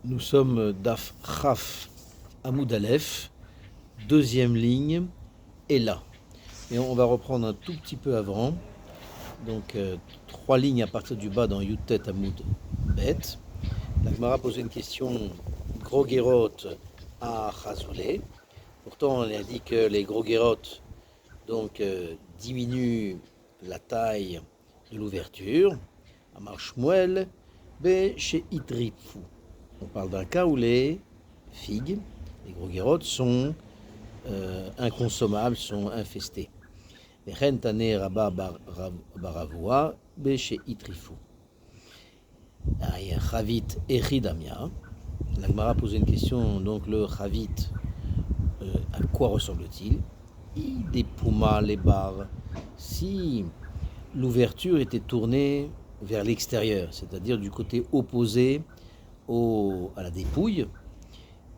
Nous sommes Daf Chaf Amoud Aleph, deuxième ligne, et là. Et on va reprendre un tout petit peu avant. Donc, trois lignes à partir du bas dans Yutet Amoud Bet. La Gemara posait une question gros guérot à Chazoulé. Pourtant, on a dit que les gros guérot donc, diminuent la taille de l'ouverture. Amar Shmuel, Be chez Itrifu. On parle d'un cas où les figues, les gros guérotes, sont inconsommables, sont infestées. Les rentane rabba baravua, Be chez Itrifu. Il y a un chavit echidamia. La Gemara posait une question, donc le chavit, à quoi ressemble-t-il? Des poumas, les barres. Si l'ouverture était tournée vers l'extérieur, c'est-à-dire du côté opposé à la dépouille,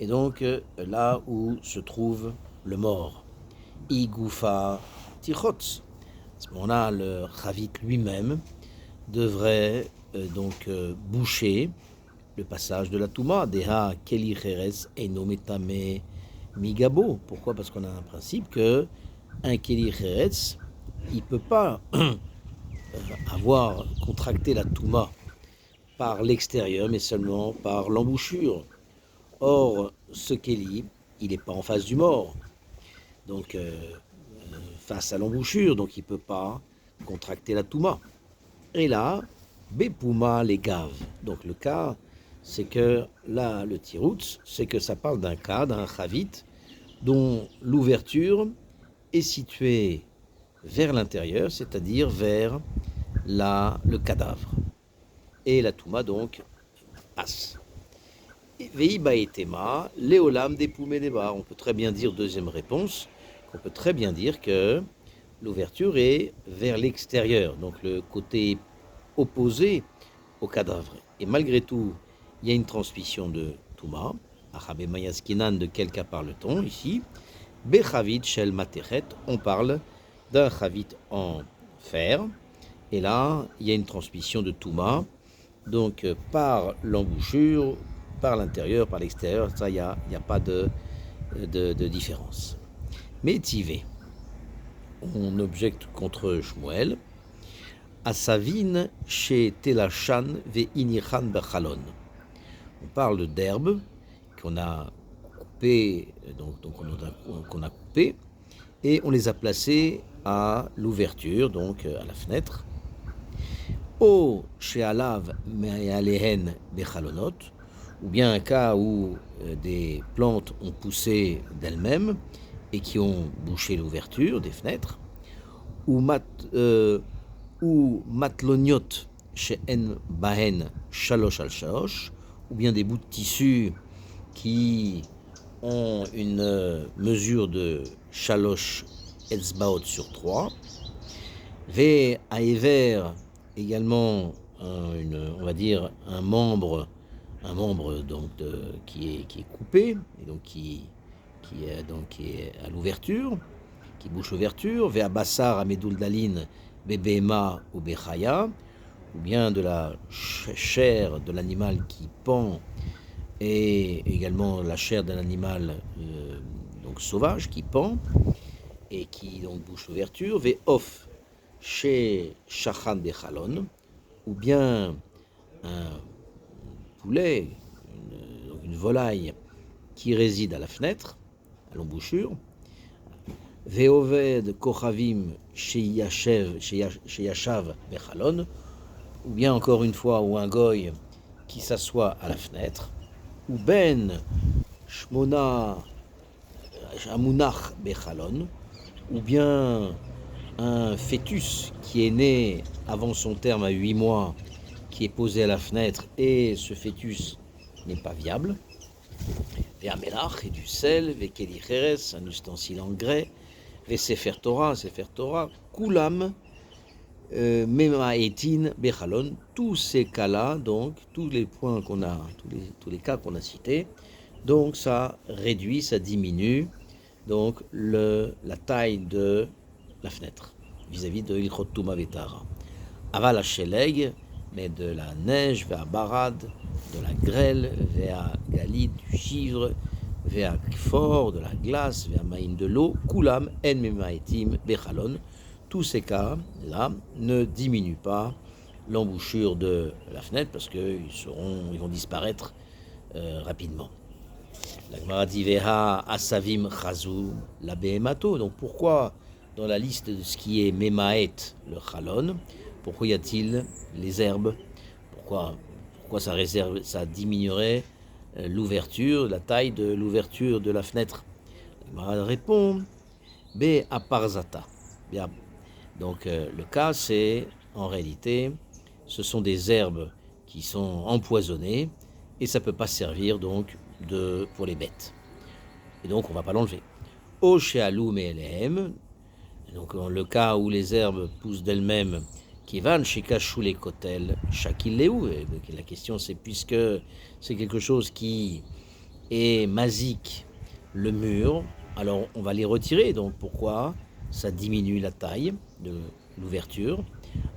et donc là où se trouve le mort. Igoufa tichot. À ce moment-là, le chavit lui-même devrait boucher le passage de la touma. Deha keli cheres eno metame migabo. Pourquoi? Parce qu'on a un principe que un keli cheres, il peut pas avoir contracté la touma par l'extérieur, mais seulement par l'embouchure. Or, ce keli, il n'est pas en face du mort, donc face à l'embouchure, donc il ne peut pas contracter la touma. Et là, Bepouma les gaves. Donc le cas, c'est que là, le tiroutz, c'est que ça parle d'un cas, d'un chavit, dont l'ouverture est située vers l'intérieur, c'est-à-dire vers le cadavre. Et la touma, donc, passe. Veiba et Tema, Léolam des poumés des bars. On peut très bien dire, deuxième réponse, qu'on peut très bien dire que l'ouverture est vers l'extérieur, donc le côté opposé au cadavre. Et malgré tout, il y a une transmission de Touma. Achabe Mayaskinan, de quel cas parle-t-on ici? Bechavit Shel Matechet, on parle d'un chavit en fer. Et là, il y a une transmission de Touma, donc par l'embouchure, par l'intérieur, par l'extérieur, ça, il n'y a pas de différence. Mais Tivé, on objecte contre Shmuel, Asavin chez Telachan ve Inichan Bechalon. On parle d'herbes qu'on a coupées, qu'on a coupées, et on les a placées à l'ouverture, donc à la fenêtre. O chez Alav me'alehen bechalonot, ou bien un cas où des plantes ont poussé d'elles-mêmes et qui ont bouché l'ouverture des fenêtres, ou matloniot chez en bahen shalosh al shalosh, ou bien des bouts de tissu qui ont une mesure de shalosh etzbaot sur 3, ve aever, également on va dire un membre donc qui est coupé et donc qui est à l'ouverture, qui bouche l'ouverture, ve abassar amedoul dalin bebema ou bechaya, ou bien de la chair de l'animal qui pend, et également la chair d'un animal donc sauvage qui pend et qui donc bouche l'ouverture, ve off chez Shachan Bechalon, ou bien un poulet, une volaille qui réside à la fenêtre, à l'embouchure, Veoved Kochavim chez Yashav Bechalon, ou bien encore une fois, ou un goy qui s'assoit à la fenêtre, ou Ben Shmona Amunach Bechalon, ou bien un fœtus qui est né avant son terme à 8 mois, qui est posé à la fenêtre, et ce fœtus n'est pas viable. Et un mélach et du sel, ve keli cheres, un ustensile en grès, ve sefer Torah, kulam, mema etin, bechalon. Tous ces cas-là, donc tous les points qu'on a, tous les cas qu'on a cités, donc ça réduit, ça diminue donc la taille de la fenêtre vis-à-vis de Ilchot Touma Vetara. Aval Sheleg, mais de la neige, vers Barad, de la grêle, vers galit, du givre, vers fort, de la glace, vers maïn de l'eau, kulam, en memaetim, bechalon. Tous ces cas-là ne diminuent pas l'embouchure de la fenêtre parce qu'ils vont disparaître rapidement. La Gemara dit Veha asavim chazou la behemato. Donc pourquoi dans la liste de ce qui est memaet, le chalon, pourquoi y a-t-il les herbes? Pourquoi ça diminuerait l'ouverture, la taille de l'ouverture de la fenêtre? La Gemara répond Be aparzata. Bien. Donc le cas c'est en réalité ce sont des herbes qui sont empoisonnées et ça ne peut pas servir donc pour les bêtes. Et donc on ne va pas l'enlever. O shealou me'elehem, donc dans le cas où les herbes poussent d'elles-mêmes, kivan shekashou les kotel shakileu, la question c'est puisque c'est quelque chose qui est masique le mur, alors on va les retirer. Donc pourquoi ça diminue la taille de l'ouverture?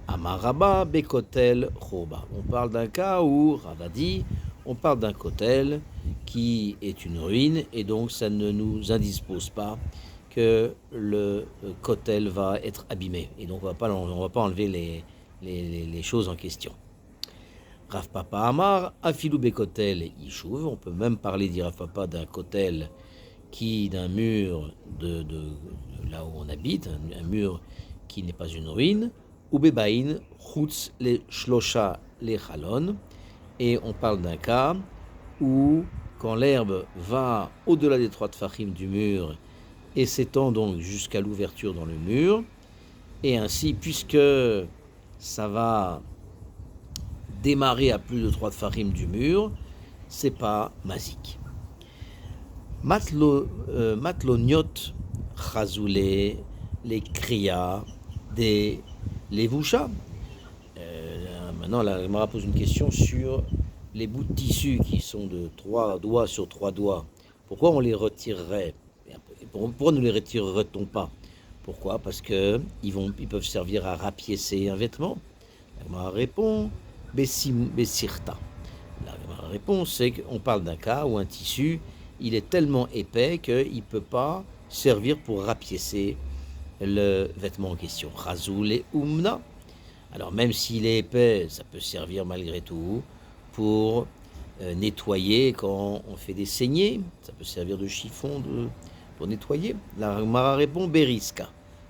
Amaraba bekotel choba. On parle d'un cas où Ravadi, on parle d'un kotel qui est une ruine et donc ça ne nous indispose pas que le kotel va être abîmé et donc on va pas enlever les choses en question. Rav Papa Amar afilu bekotel yishuv. On peut même parler, dit Rav Papa, d'un kotel d'un mur de là où on habite, un mur qui n'est pas une ruine, ou bebaïn chutz le shlosha le chalon, et on parle d'un cas où quand l'herbe va au-delà des 3 tfachim du mur et s'étend donc jusqu'à l'ouverture dans le mur, et ainsi puisque ça va démarrer à plus de 3 tfachim du mur, c'est pas masique. Matloniot chazoulé, les kriya, les vouchas. Maintenant, la Gemara pose une question sur les bouts de tissu qui sont de 3 doigts sur 3 doigts. Pourquoi on les retirerait? Pourquoi ne les retirerait-on pas? Pourquoi? Parce qu'ils peuvent servir à rapiécer un vêtement. La Gemara répond Bessirta. La Gemara répond, c'est qu'on parle d'un cas où un tissu il est tellement épais qu'il ne peut pas servir pour rapiécer le vêtement en question. Razoul et umna. Alors même s'il est épais, ça peut servir malgré tout pour nettoyer quand on fait des saignées. Ça peut servir de chiffon pour nettoyer. La Gemara répond beriska.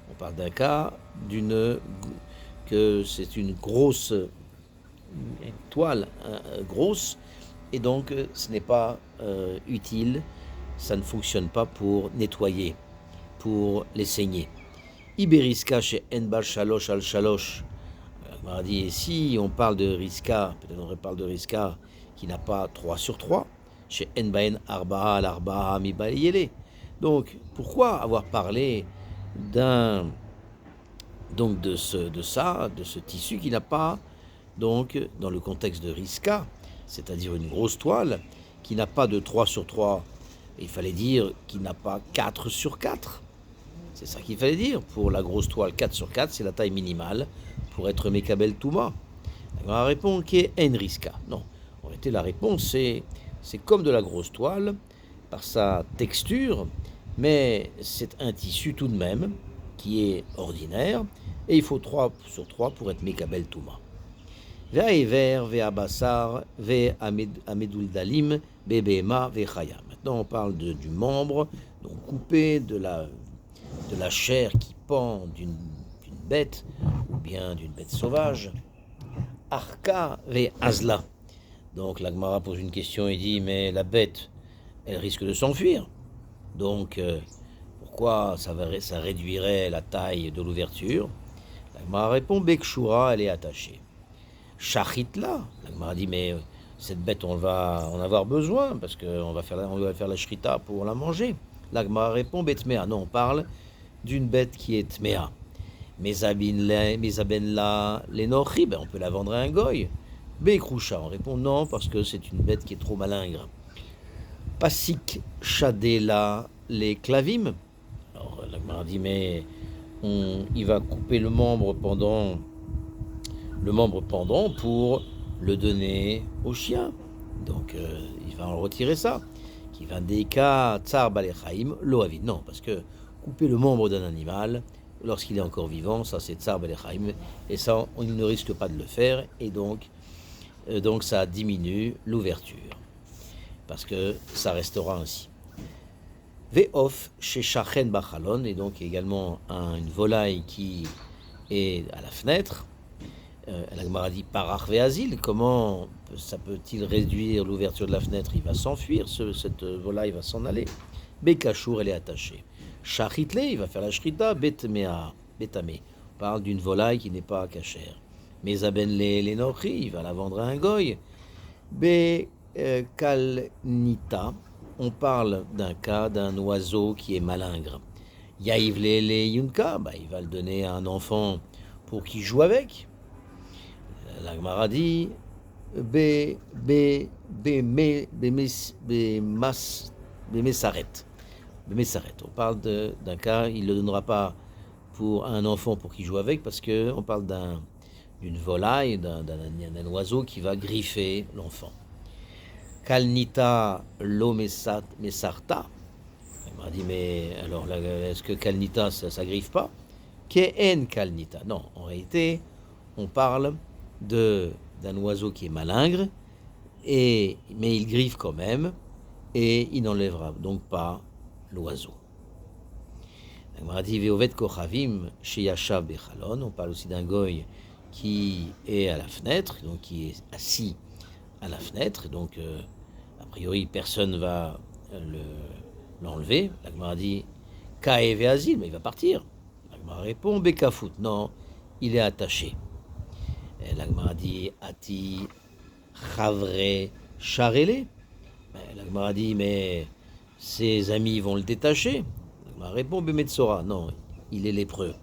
On parle d'un cas que c'est une grosse toile grosse. Et donc, ce n'est pas utile, ça ne fonctionne pas pour nettoyer, pour les saigner. Iberiska chez Enbal Shalosh al Shalosh. On dit, si on parle de Riska, peut-être on parle de Riska qui n'a pas 3 sur 3, chez Enbaen Arba'a al Arba'a Mibayele. Donc, pourquoi avoir parlé de ce tissu qui n'a pas, donc, dans le contexte de Riska, c'est-à-dire une grosse toile qui n'a pas de 3 sur 3, il fallait dire qu'il n'a pas 4 sur 4. C'est ça qu'il fallait dire. Pour la grosse toile, 4 sur 4, c'est la taille minimale pour être Mekabel Touma. La réponse qui est Enriska. Non, en réalité, la réponse, c'est comme de la grosse toile, par sa texture, mais c'est un tissu tout de même qui est ordinaire, et il faut 3 sur 3 pour être Mekabel Touma. Maintenant, on parle du membre, donc coupé de la chair qui pend d'une bête, ou bien d'une bête sauvage. Arka ve azla. Donc la Gemara pose une question et dit, mais la bête, elle risque de s'enfuir. Donc, pourquoi ça réduirait la taille de l'ouverture? La Gemara répond, Bekshura, elle est attachée. Shachitla, la Gemara dit, mais cette bête, on va en avoir besoin, parce qu'on va faire la shrita pour la manger. La Gemara répond, Betmea. Non, on parle d'une bête qui est tmea. Mesabenla, l'enochi, on peut la vendre à un goy. Bekrusha, on répond non, parce que c'est une bête qui est trop malingre. Pasik shadela, les clavim. Alors, la Gemara dit, mais il va couper le membre pendant pour le donner au chien. Donc il va en retirer ça. Qui va deka tsar balechaim lo avid. Non, parce que couper le membre d'un animal lorsqu'il est encore vivant, ça c'est tsar balechaim, et ça on ne risque pas de le faire, et donc ça diminue l'ouverture, parce que ça restera ainsi. Ve'of chez shachen bachalon, et donc également une volaille qui est à la fenêtre. La Gemara dit parach ve'azil, comment ça peut-il réduire l'ouverture de la fenêtre? Il va s'enfuir, cette volaille va s'en aller. Bekachour, elle est attachée. Shachitle, il va faire la shrita. Betmea, betame, on parle d'une volaille qui n'est pas cachère. Mezaben les nochi, il va la vendre à un goy. Bekalnita, on parle d'un cas d'un oiseau qui est malingre. Yaïv le yunka, il va le donner à un enfant pour qu'il joue avec. La Gemara dit Bemesaret. On parle d'un cas, il ne le donnera pas pour un enfant pour qu'il joue avec, parce qu'on parle d'une volaille, d'un oiseau qui va griffer l'enfant. Kalnita lo mesarta. Il m'a dit, mais alors est-ce que kalnita ça griffe pas? Ke'en kalnita. Non, en réalité, on parle d'un oiseau qui est malingre, mais il griffe quand même, et il n'enlèvera donc pas l'oiseau. On parle aussi d'un goy qui est à la fenêtre, donc qui est assis à la fenêtre, donc a priori personne va l'enlever. La Gemara dit Kaeve Azil, mais il va partir. La Gemara répond Bekafout, non, il est attaché. Et la Gemara dit Ati Chavre Charele. La Gemara dit mais ses amis vont le détacher. La Gemara répond Bemetsora, non, il est lépreux.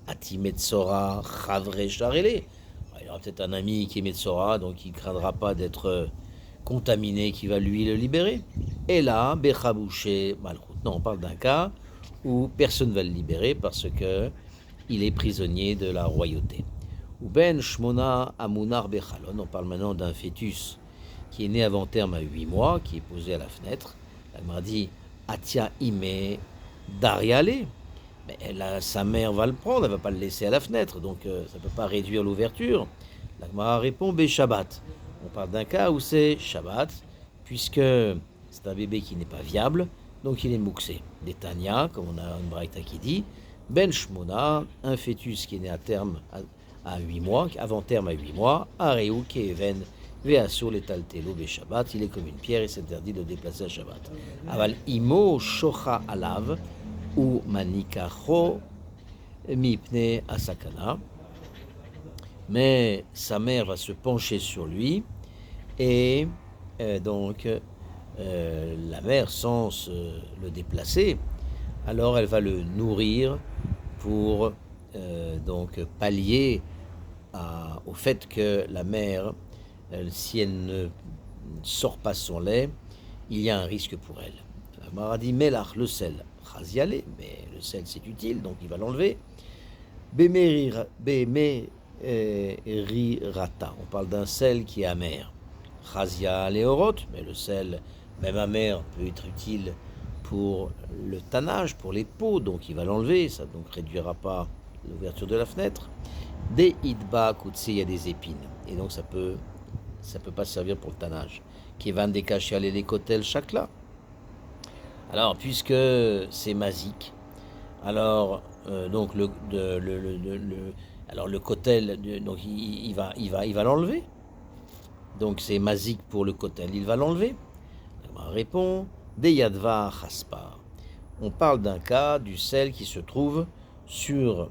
Ati Metsora Chavre Charele. Il y aura peut-être un ami qui est Metsora, donc il ne craindra pas d'être contaminé, qui va lui le libérer. Et là, Bechabouché Malchut. Non, on parle d'un cas où personne ne va le libérer parce qu'il est prisonnier de la royauté. Ou Ben Shmona Amunar Bechalon. On parle maintenant d'un fœtus qui est né avant terme à 8 mois, qui est posé à la fenêtre. La Gemara dit Atia Ime Dariale. Mais sa mère va le prendre, elle ne va pas le laisser à la fenêtre, donc ça ne peut pas réduire l'ouverture. La Gemara répond Shabbat. On parle d'un cas où c'est Shabbat, puisque c'est un bébé qui n'est pas viable, donc il est mouxé. Des Tanya, comme on a une braïta qui dit, Ben Shmona, un fœtus qui est né à terme à 8 mois, avant terme à 8 mois, Areu Keven, Veasur letaltelo Shabbat, il est comme une pierre et c'est interdit de le déplacer à Shabbat. Aval Imo Shocha Alav, ou Manikacho Mipne Asakana. Mais sa mère va se pencher sur lui et donc la mère, sans le déplacer, alors elle va le nourrir pour donc pallier au fait que la mère, si elle ne sort pas son lait, il y a un risque pour elle. La Gemara dit Melach, le sel, Chaziale, mais le sel c'est utile, donc il va l'enlever. Bemerirata, on parle d'un sel qui est amer. Chazia leorot, mais le sel, même amer, peut être utile pour le tannage, pour les peaux, donc il va l'enlever, ça donc réduira pas l'ouverture de la fenêtre. Des idba koutse, il y a des épines, et donc ça peut pas servir pour le tannage. Kevan des cachés les kotel chakla. Alors, puisque c'est masique, alors donc le kotel, donc il va l'enlever. Donc c'est masique pour le kotel, il va l'enlever. On répond des yadva chaspa. On parle d'un cas du sel qui se trouve sur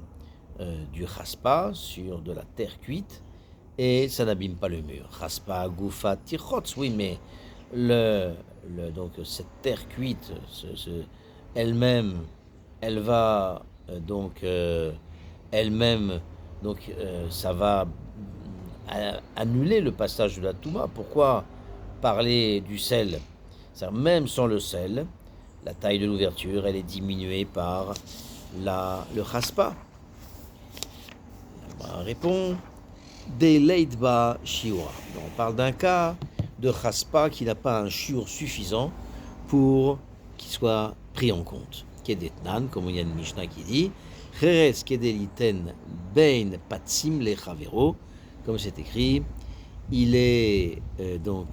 du chaspa, sur de la terre cuite, et ça n'abîme pas le mur. Chaspa goufa tirchotz, oui, mais donc cette terre cuite, elle-même, elle va ça va annuler le passage de la Touma. Pourquoi parler du sel? Même sans le sel, la taille de l'ouverture, elle est diminuée par le chaspa. On répond des leitba shiura. On parle d'un cas de chaspa qui n'a pas un shiur suffisant pour qu'il soit pris en compte. Kedetnan, comme il y a une Mishnah qui dit, cheres kedeliten bein patsim lechavero, comme c'est écrit, il est un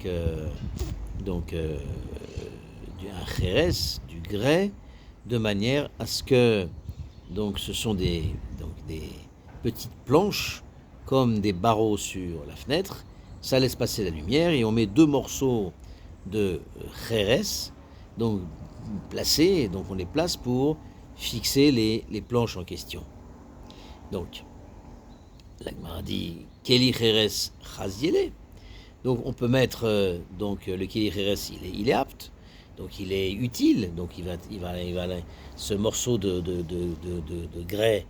cheres, du grès, de manière à ce que, donc ce sont des petites planches, comme des barreaux sur la fenêtre, ça laisse passer la lumière, et on met 2 morceaux de cheres, donc placés, donc on les place pour fixer les planches en question. Donc, la Gemara dit Keli Cheres Chaziele. Donc on peut mettre le Keli Cheres, il est apte, donc il est utile, donc ce morceau de grès,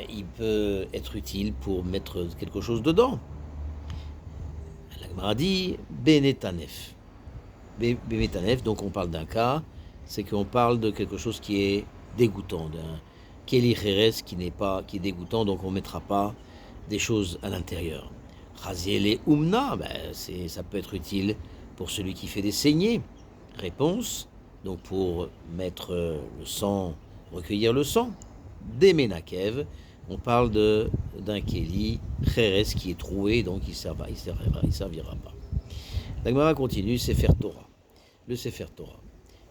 il peut être utile pour mettre quelque chose dedans. La Gemara dit Benetanef. Benetanef, donc on parle d'un cas, c'est qu'on parle de quelque chose qui est dégoûtant, d'un Keli Cheres qui est dégoûtant, donc on ne mettra pas des choses à l'intérieur. Chaziele Umna, ça peut être utile pour celui qui fait des saignées. Réponse, donc pour mettre le sang, recueillir le sang. Demenakev, on parle d'un Keli Cheres qui est troué, donc il ne servira pas. La Gemara continue, Sefer Torah. Le Sefer Torah.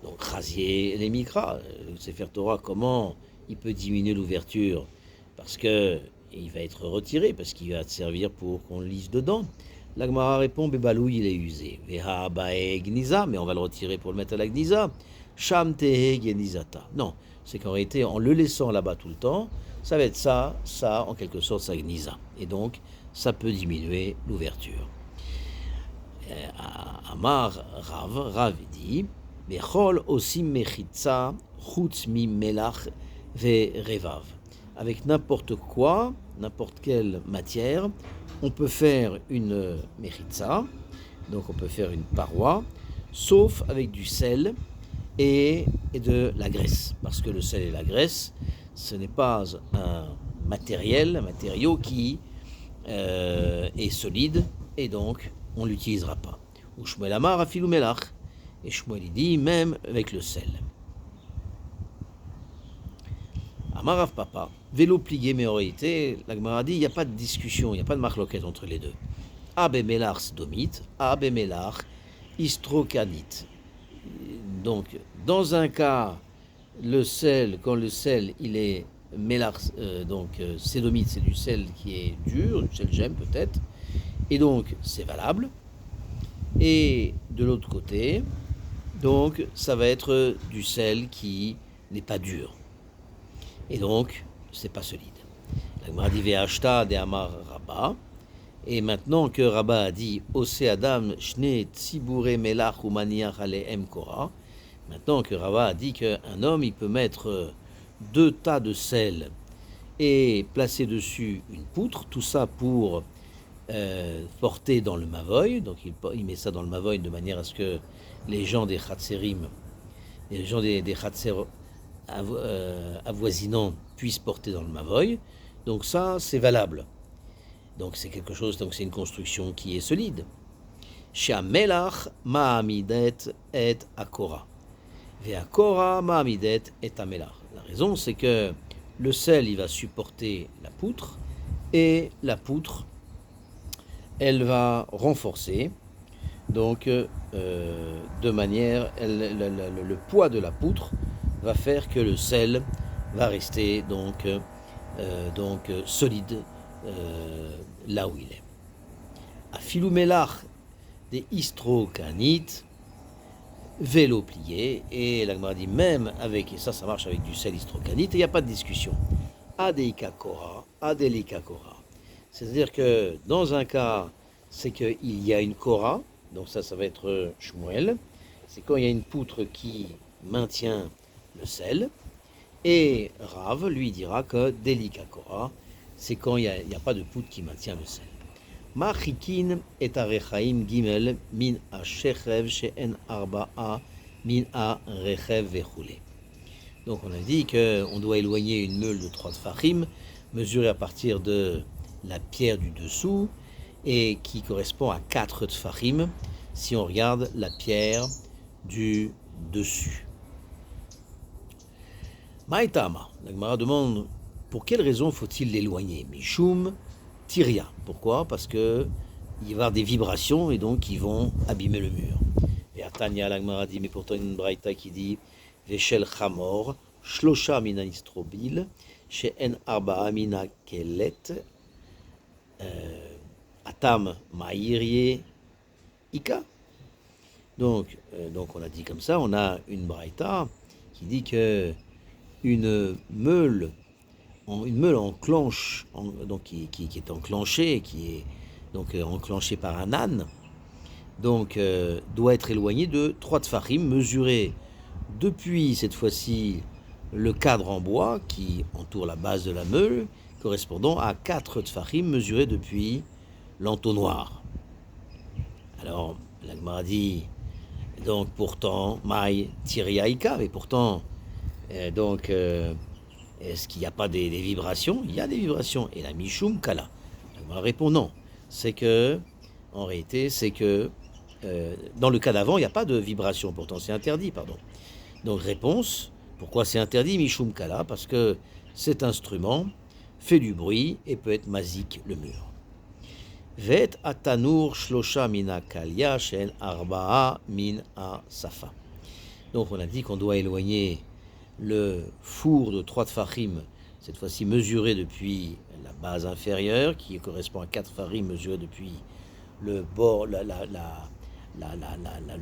Donc Chaziele les Mikra, le Sefer Torah, comment il peut diminuer l'ouverture? Parce que il va être retiré, parce qu'il va servir pour qu'on lise dedans. La Gemara répond, Bebalou, il est usé. Veha bae gniza, mais on va le retirer pour le mettre à la gniza. Sham tehe gnizata. Non, c'est qu'en réalité, en le laissant là-bas tout le temps, ça va être ça, en quelque sorte, sa gniza. Et donc, ça peut diminuer l'ouverture. Amar Rav dit, Bechol osim mechitza, chutz mi melach ve revav. Avec n'importe quoi, n'importe quelle matière, on peut faire une mechitza, donc on peut faire une paroi, sauf avec du sel et de la graisse. Parce que le sel et la graisse, ce n'est pas un matériau qui est solide, et donc on ne l'utilisera pas. Ou Shmuel Amar afilou melach, et Shmuel dit même avec le sel. Amarav Papa, vélo plié, mais en réalité, la Gemara dit, il n'y a pas de discussion, il n'y a pas de marloquette entre les deux. Abemelar sdomite, abemelar istrocanite. Donc, dans un cas, quand le sel, il est mélar, sédomite, c'est du sel qui est dur, du sel gemme peut-être, et donc c'est valable. Et de l'autre côté, donc ça va être du sel qui n'est pas dur. Et donc, c'est pas solide. La Gemara dit Ve'ashta de Amar Rabba. Et maintenant que Rabba a dit Ose Adam Shne Tzibure Melach ou Maniach Alehem Kora, maintenant que Rabba a dit qu'un homme il peut mettre 2 tas de sel et placer dessus une poutre, tout ça pour porter dans le mavoy. Donc il met ça dans le mavoy de manière à ce que les gens des Chatserim, les gens des Chatser avoisinants puissent porter dans le mavoy. Donc ça, c'est valable. Donc c'est quelque chose, donc c'est une construction qui est solide. Shamelach ma'amidet et akora. Ve'akora ma'amidet et amelach. La raison, c'est que le sel, il va supporter la poutre, et la poutre, elle va renforcer. Donc, de manière, le poids de la poutre va faire que le sel va rester donc solide là où il est. A filoumelach des istrocanite, vélo plié, et la Gemara dit même avec, et ça marche avec du sel istrocanite, et il n'y a pas de discussion. Adeika kora, adelika kora. C'est-à-dire que dans un cas, c'est qu'il y a une kora, donc ça va être Shmuel, c'est quand il y a une poutre qui maintient le sel, et Rav lui dira que delika kora, c'est quand il n'y a pas de poutre qui maintient le sel. Machikin et arechaim gimel min a shechev she'en arba'a min a rechev vechule. Donc on a dit qu'on doit éloigner une meule de 3 tfachim, mesurée à partir de la pierre du dessous, et qui correspond à 4 tfachim. si on regarde la pierre du dessus. Maïtama, la Gemara demande pour quelle raison faut-il l'éloigner? Mishum Tiria. Pourquoi? Parce que il va y avoir des vibrations et donc ils vont abîmer le mur. Et Atania, la Gemara dit, mais pourtant une braïta qui dit Veshel Chamor, Shlosha mina nistrobil, She'en Arba'a mina kelet, Atam Ma'irye Ika. Donc on a dit comme ça, on a une braïta qui dit que une meule enclenche, donc qui est enclenchée, qui est donc enclenchée par un âne, donc doit être éloignée de 3 tfachim, mesurée depuis cette fois-ci le cadre en bois qui entoure la base de la meule, correspondant à 4 tfachim mesurés depuis l'entonnoir. Alors la Gemara dit donc pourtant Maï Tiriaïka, mais pourtant est-ce qu'il n'y a pas des vibrations? Il y a des vibrations. Et la Mishum Kala. La Gemara répond non. C'est que, en réalité, dans le cas d'avant, il n'y a pas de vibration. Pourtant, c'est interdit, pardon. Donc, réponse, pourquoi c'est interdit, Mishum Kala? Parce que cet instrument fait du bruit et peut être mazik le mur. Vet atanur shlosha mina kalia shen arba'a min a safa. Donc, on a dit qu'on doit éloigner le four de 3 tfachim, cette fois-ci mesuré depuis la base inférieure, qui correspond à 4 tfachim mesurés depuis le bord, le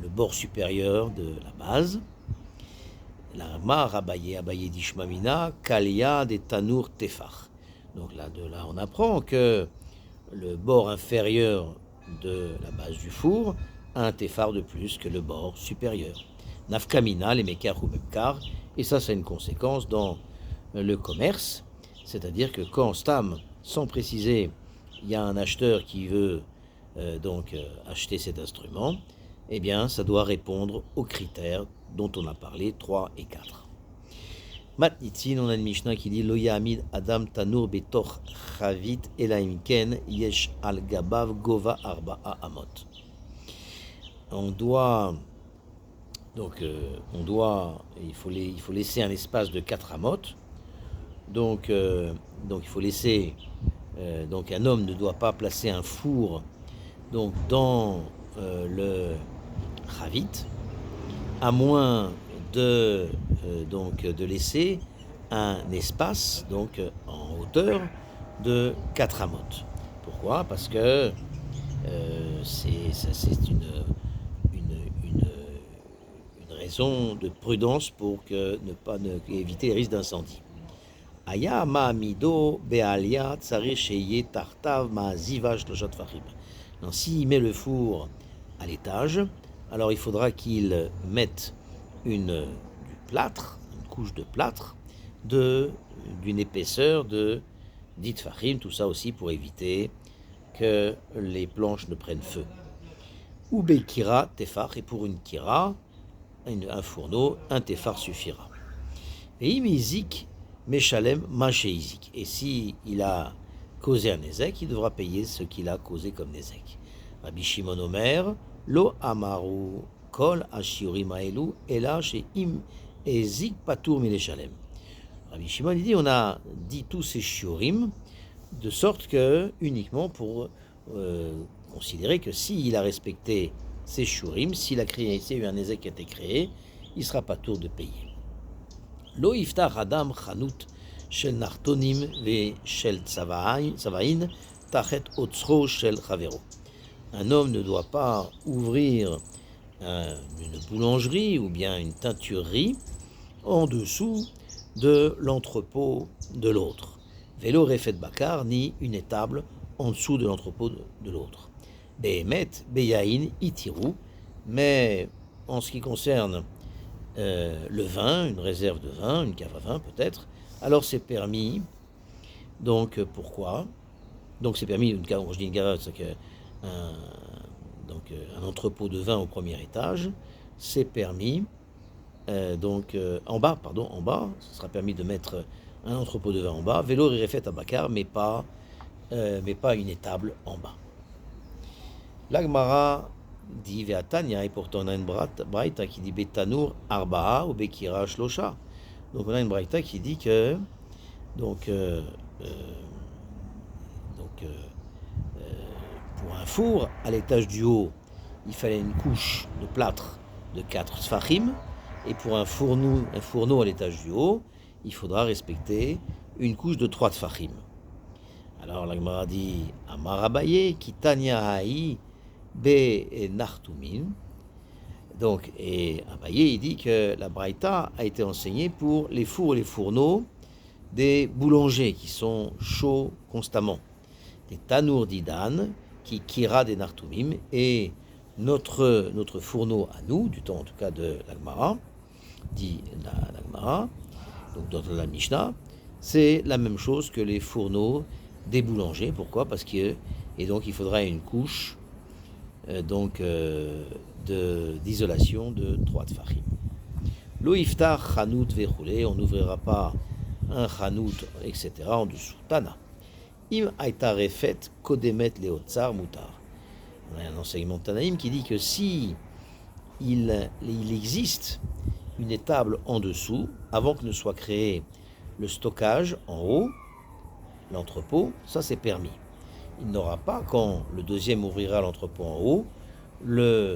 bord supérieur de la base. La mar abaye dishmamina kalia de tanur tefach. Donc là, de là, on apprend que le bord inférieur de la base du four a un tefar de plus que le bord supérieur. Nafkamina, les mekar ou mekar. Et ça a une conséquence dans le commerce, c'est-à-dire que quand Stam, sans préciser, il y a un acheteur qui veut acheter cet instrument, eh bien ça doit répondre aux critères dont on a parlé, 3 et 4. Matnitzin, on a une Mishnah qui dit Lo ya'amid adam tanur betoch chavit elaimken yesh al gabav gova arba'a amot. Il faut laisser un espace de 4 amotes. Donc il faut laisser. Donc un homme ne doit pas placer un four dans le chavit, à moins de laisser un espace en hauteur de 4 amotes. Pourquoi? Parce que c'est une raison de prudence pour éviter les risques d'incendie. Aya ma'amido be'alia tsarich sheye tartav ma'ziva shlosha tfachim. Donc s'il met le four à l'étage, alors il faudra qu'il mette du plâtre, une couche de plâtre d'une épaisseur de 10 tfachim, tout ça aussi pour éviter que les planches ne prennent feu. Ou be'kira tefach, et pour une kira, un fourneau, un tefar suffira. Et imizik meshalem machéizik. Et si il a causé un nezek, il devra payer ce qu'il a causé comme nezek. Rabbi Shimon Omer, lo amaru kol ashiurim aelu ela sheim ezik patur mileshalem. Rabbi Shimon il dit on a dit tous ces shiurim de sorte que uniquement pour considérer que s'il a respecté ces shurim, s'il a eu un nezek qui a été créé, il ne sera pas tour de payer. Lo iftar adam chanut shel nartonim ve shel tsavain tachet otzro shel chavero. Un homme ne doit pas ouvrir une boulangerie ou bien une teinturerie en dessous de l'entrepôt de l'autre. Velo refet bakar, ni une étable en dessous de l'entrepôt de l'autre. Behemet, beyain, itiru, mais en ce qui concerne le vin, une réserve de vin, une cave à vin peut-être, alors c'est permis. Donc pourquoi? Donc c'est permis, quand je dis une cave, c'est un entrepôt de vin au premier étage, c'est permis. En bas, ce sera permis de mettre un entrepôt de vin en bas, vélo refait à bakar, mais pas une étable en bas. La Gemara dit Veatania, et pourtant on a une braïta qui dit Betanour Arba'a ou Bekira Shlosha. Donc on a une braïta qui dit que donc, pour un four, à l'étage du haut, il fallait une couche de plâtre de 4 sfachim, et pour un fourneau à l'étage du haut, il faudra respecter une couche de 3 sfachim. Alors la Gemara dit Amar Abaye, Kitania Haï, Be Nartumin. Donc, et Abaye, il dit que la braïta a été enseignée pour les fours et les fourneaux des boulangers qui sont chauds constamment. Des tanour didan, qui kira des nartumim, et notre fourneau à nous, du temps en tout cas de l'Agmara, dit l'Agmara, donc dans la Mishnah, c'est la même chose que les fourneaux des boulangers. Pourquoi ? Parce que, et donc il faudra une couche d'isolation de 3 tfachim. Lo iftar chanout vechoulé, on n'ouvrira pas un chanout, etc. en dessous. Tana. Im aita refet kodemet leotzar mutar. On a un enseignement de Tanaïm qui dit que si il existe une étable en dessous, avant que ne soit créé le stockage en haut, l'entrepôt, ça c'est permis. Il n'aura pas, quand le deuxième ouvrira l'entrepôt en haut,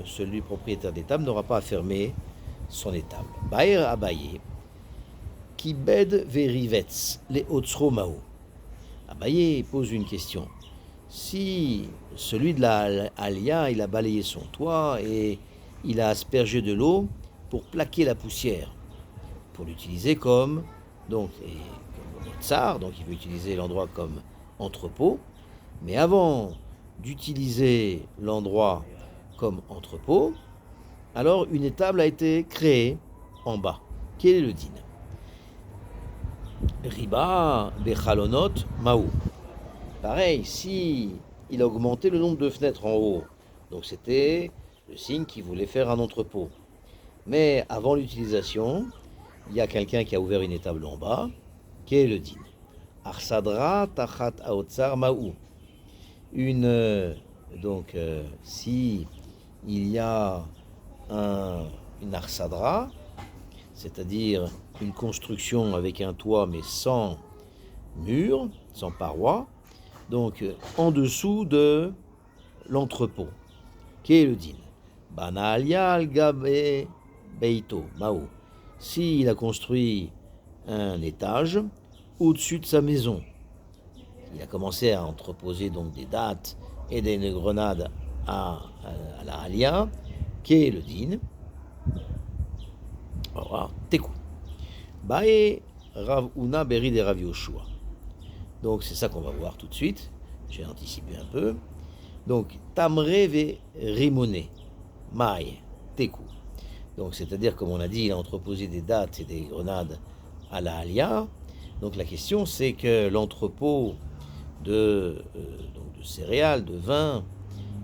celui propriétaire d'étable n'aura pas à fermer son étable. Baer Abaye, qui bed verivetz les otsro mao. Abaye pose une question. Si celui de la Alia, il a balayé son toit et il a aspergé de l'eau pour plaquer la poussière, pour l'utiliser comme tsar, donc il veut utiliser l'endroit comme entrepôt, mais avant d'utiliser l'endroit comme entrepôt, alors une étable a été créée en bas. Quel est le din ? Riba bechalonot maou. Pareil, si il a augmenté le nombre de fenêtres en haut, donc c'était le signe qu'il voulait faire un entrepôt. Mais avant l'utilisation, il y a quelqu'un qui a ouvert une étable en bas. Quel est le din ? Arsadra tachat aotsar maou. Si il y a une arsadra, c'est-à-dire une construction avec un toit mais sans mur, sans paroi, donc en dessous de l'entrepôt. Quel est le din ? Bana alia al gabe beito mao. S'il a construit un étage au-dessus de sa maison, il a commencé à entreposer donc des dattes et des grenades à la alia. Quel est le din ? Alors, tekou. Bae Rav Una Beri de Rav Yoshua. Donc c'est ça qu'on va voir tout de suite. J'ai anticipé un peu. Donc Tamre ve Rimone. Maï. Tekou. Donc c'est-à-dire, comme on a dit, il a entreposé des dattes et des grenades à la Alia. Donc la question c'est que l'entrepôt de céréales, de vin,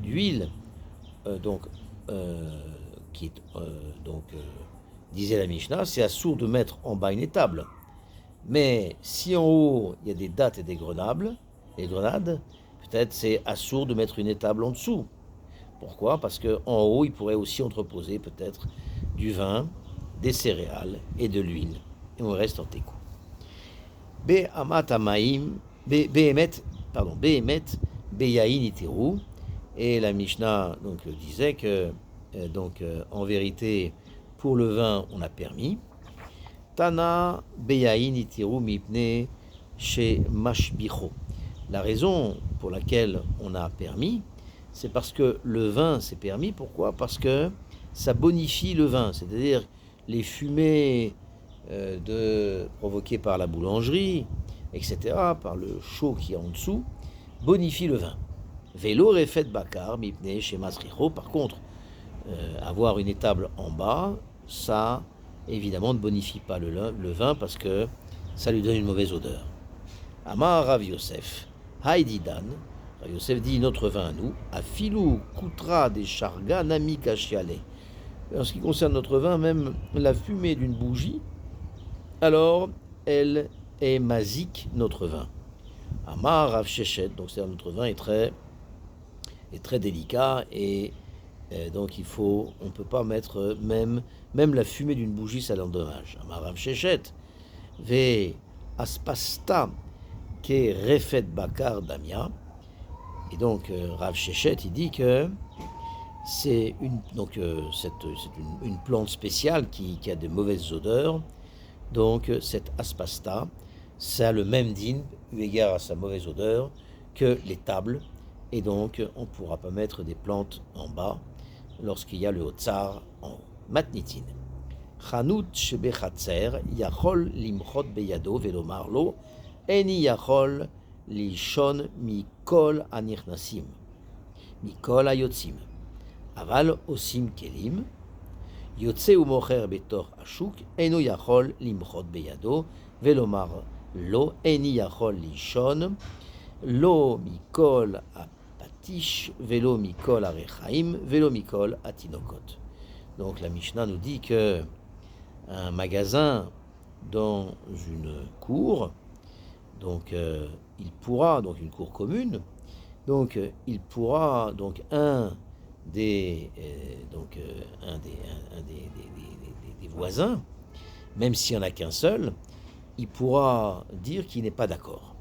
d'huile, disait la Mishnah, c'est assourd de mettre en bas une étable. Mais si en haut il y a des dattes et des grenades, peut-être c'est assourd de mettre une étable en dessous. Pourquoi ? Parce qu'en haut il pourrait aussi entreposer peut-être du vin, des céréales et de l'huile. Et on reste en tekou. Behemet beyain iteru. Et la Mishnah disait que en vérité, pour le vin, on a permis. Tana beyain itiru mipne chez mashbicho. La raison pour laquelle on a permis, c'est parce que le vin c'est permis. Pourquoi ? Parce que ça bonifie le vin, c'est-à-dire les fumées provoquées par la boulangerie, etc., par le chaud qui est en dessous, bonifie le vin. Vélo refet bakar mipne chez masricho. Par contre, avoir une étable en bas, ça évidemment ne bonifie pas le vin parce que ça lui donne une mauvaise odeur. Amar Rav Yosef, Haïdidan, Rav Yosef dit notre vin à nous, Afilou Koutra des Charga Nami Kachiale. En ce qui concerne notre vin, même la fumée d'une bougie, alors elle est mazik notre vin. Amar Rav Shechet, donc c'est-à-dire notre vin est très délicat et Donc on ne peut pas mettre même la fumée d'une bougie, ça l'endommage. Amarav Shechet, ve aspasta ke refet bakar damia. Et donc Rav Shechet, il dit que c'est une plante spéciale qui a de mauvaises odeurs. Donc cette aspasta, ça a le même din, eu égard à sa mauvaise odeur, que les tables. Et donc on ne pourra pas mettre des plantes en bas lorsqu'il y a le Hotzar en haut. Matnitin. Chanut shebechatzer yachol limchot beyado velomar lo eni yachol lishon mikol anirnasim mikol ayotzim aval osim kelim yotze umocher betor ashuk eno yachol limchot beyado velomar lo eni yachol lishon lo mikol vélo mikol arechaim, vélo mikol atinokot. Donc la Mishnah nous dit que un magasin dans une cour, donc il pourra, donc une cour commune, donc il pourra, donc un des voisins, même s'il n'y en a qu'un seul, il pourra dire qu'il n'est pas d'accord.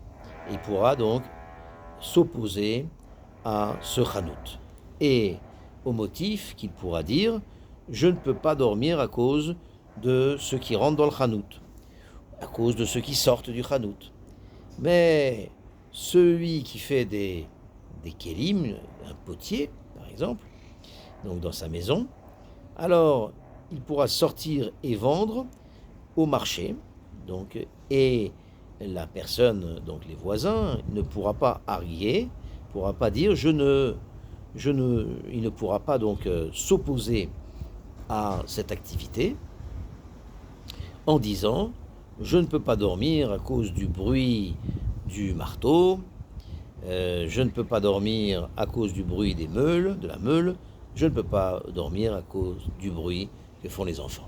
Il pourra donc s'opposer à ce chanout. Et au motif qu'il pourra dire, je ne peux pas dormir à cause de ceux qui rentrent dans le chanout, à cause de ceux qui sortent du chanout. Mais celui qui fait des kélim, un potier par exemple, donc dans sa maison, alors il pourra sortir et vendre au marché, donc, et la personne, donc les voisins, ne pourra pas arguer, pourra pas dire il ne pourra pas donc s'opposer à cette activité en disant je ne peux pas dormir à cause du bruit du marteau, je ne peux pas dormir à cause du bruit de la meule, je ne peux pas dormir à cause du bruit que font les enfants.